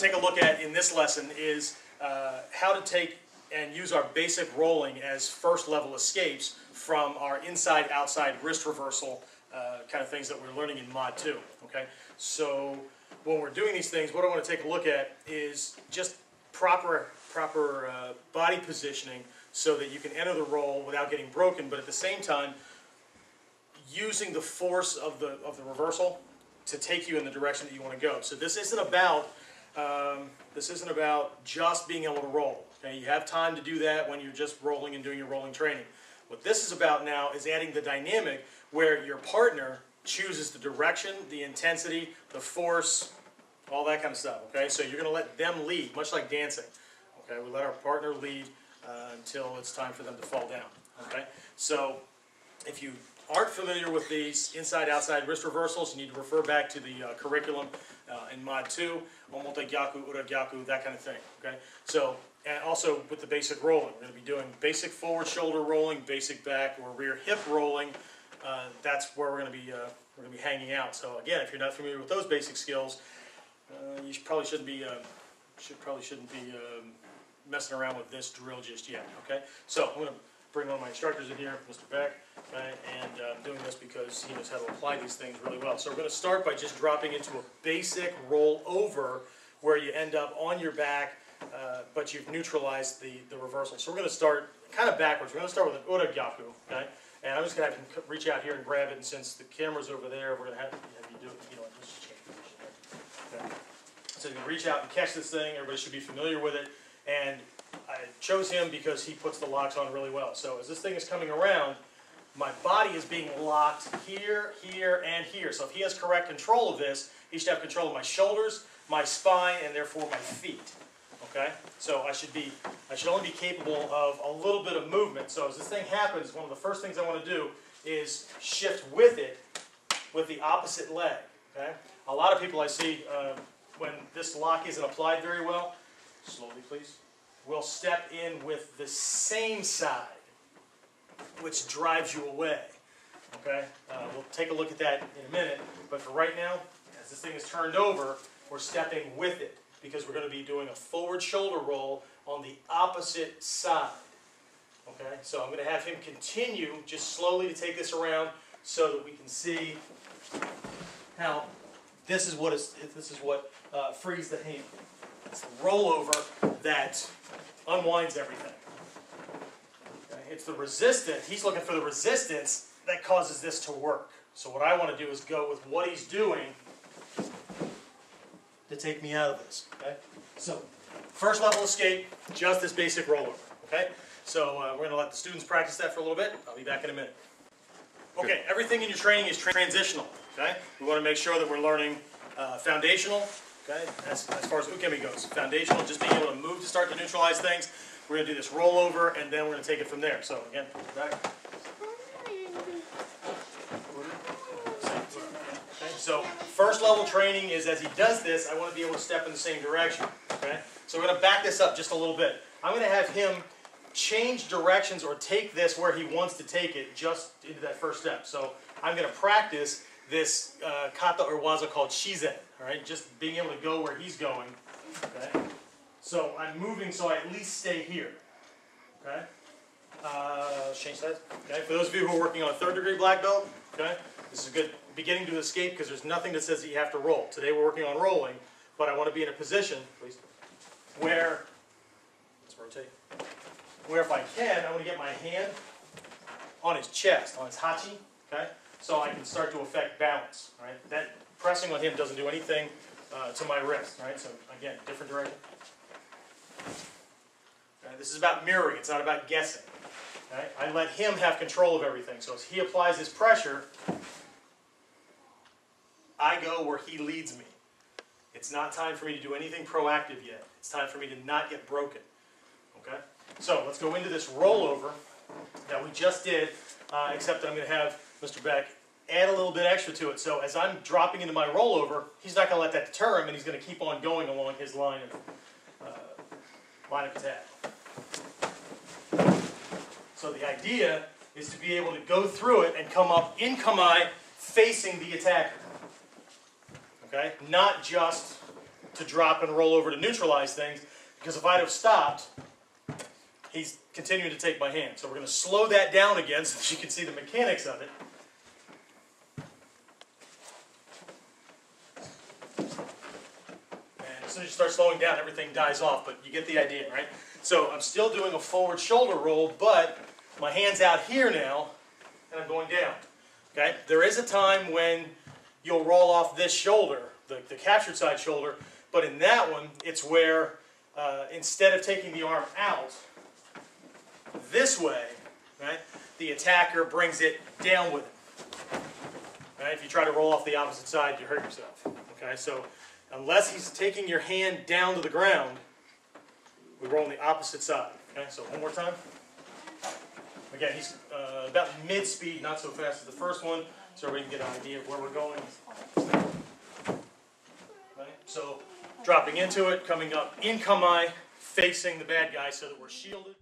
to take a look at in this lesson is how to take and use our basic rolling as first level escapes from our inside-outside wrist reversal kind of things that we're learning in Mod 2. Okay, so when we're doing these things, what I want to take a look at is just proper body positioning so that you can enter the roll without getting broken, but at the same time using the force of the reversal to take you in the direction that you want to go. So this isn't about just being able to roll. Okay, you have time to do that when you're just rolling and doing your rolling training. What this is about now is adding the dynamic where your partner chooses the direction, the intensity, the force, all that kind of stuff. Okay, so you're going to let them lead, much like dancing. Okay, we let our partner lead until it's time for them to fall down. Okay, so if you aren't familiar with these inside-outside wrist reversals, you need to refer back to the curriculum in Mod 2, Omote Gyaku, Ura Gyaku, that kind of thing. Okay, so and also with the basic rolling, we're going to be doing basic forward shoulder rolling, basic back or rear hip rolling. That's where we're going to be hanging out. So again, if you're not familiar with those basic skills, you probably shouldn't be messing around with this drill just yet. Okay, so I'm going to bring one of my instructors in here, Mr. Beck, and I'm doing this because he knows how to apply these things really well. So we're going to start by just dropping into a basic roll over where you end up on your back, but you've neutralized the reversal. So we're going to start kind of backwards. We're going to start with an Ura Gyaku, okay? And I'm just going to have him reach out here and grab it, and since the camera's over there, we're going to have you do it, just change position. Okay. So you can reach out and catch this thing. Everybody should be familiar with it. And I chose him because he puts the locks on really well. So as this thing is coming around, my body is being locked here, here, and here. So if he has correct control of this, he should have control of my shoulders, my spine, and therefore my feet. Okay? So I should only be capable of a little bit of movement. So as this thing happens, one of the first things I want to do is shift with it with the opposite leg. Okay? A lot of people I see when this lock isn't applied very well, slowly please, will step in with the same side, which drives you away. Okay? We'll take a look at that in a minute, but for right now, as this thing is turned over, we're stepping with it because we're going to be doing a forward shoulder roll on the opposite side. Okay? So I'm going to have him continue just slowly to take this around so that we can see how this is what frees the hand. It's the rollover that unwinds everything. Okay? It's the resistance. He's looking for the resistance that causes this to work. So what I want to do is go with what he's doing to take me out of this. Okay? So first level escape, just this basic rollover. Okay? So we're going to let the students practice that for a little bit. I'll be back in a minute. Okay, everything in your training is transitional. Okay? We want to make sure that we're learning foundational. Okay, as far as ukemi goes, foundational, just being able to move to start to neutralize things. We're going to do this rollover, and then we're going to take it from there. So again, back. Okay, so first level training is as he does this, I want to be able to step in the same direction. Okay, so we're going to back this up just a little bit. I'm going to have him change directions or take this where he wants to take it just into that first step. So I'm going to practice this kata or waza called shizen. All right, just being able to go where he's going. Okay, so I'm moving so I at least stay here. Okay, let's change that. Okay, for those of you who are working on a 3rd degree black belt, okay, this is a good beginning to escape because there's nothing that says that you have to roll. Today we're working on rolling, but I want to be in a position, please, where let's rotate. Where if I can, I want to get my hand on his chest, on his hachi. Okay, so I can start to affect balance. All right, that. Pressing on him doesn't do anything to my wrist, right? So again, different direction. Okay, this is about mirroring. It's not about guessing. Okay? I let him have control of everything. So as he applies his pressure, I go where he leads me. It's not time for me to do anything proactive yet. It's time for me to not get broken. Okay? So let's go into this rollover that we just did, except that I'm going to have Mr. Beck add a little bit extra to it. So as I'm dropping into my rollover, he's not going to let that deter him, and he's going to keep on going along his line of attack. So the idea is to be able to go through it and come up in kamae facing the attacker. Okay? Not just to drop and roll over to neutralize things, because if I'd have stopped, he's continuing to take my hand. So we're going to slow that down again so that you can see the mechanics of it. And as soon as you start slowing down, everything dies off, but you get the idea, right? So I'm still doing a forward shoulder roll, but my hand's out here now, and I'm going down. Okay? There is a time when you'll roll off this shoulder, the captured side shoulder, but in that one, it's where instead of taking the arm out this way, right, the attacker brings it down with it. Right? If you try to roll off the opposite side, you hurt yourself. Okay? So unless he's taking your hand down to the ground, we roll on the opposite side. Okay? So one more time. Again, he's about mid-speed, not so fast as the first one, so everybody can get an idea of where we're going. Right? So dropping into it, coming up in kamae, facing the bad guy so that we're shielded.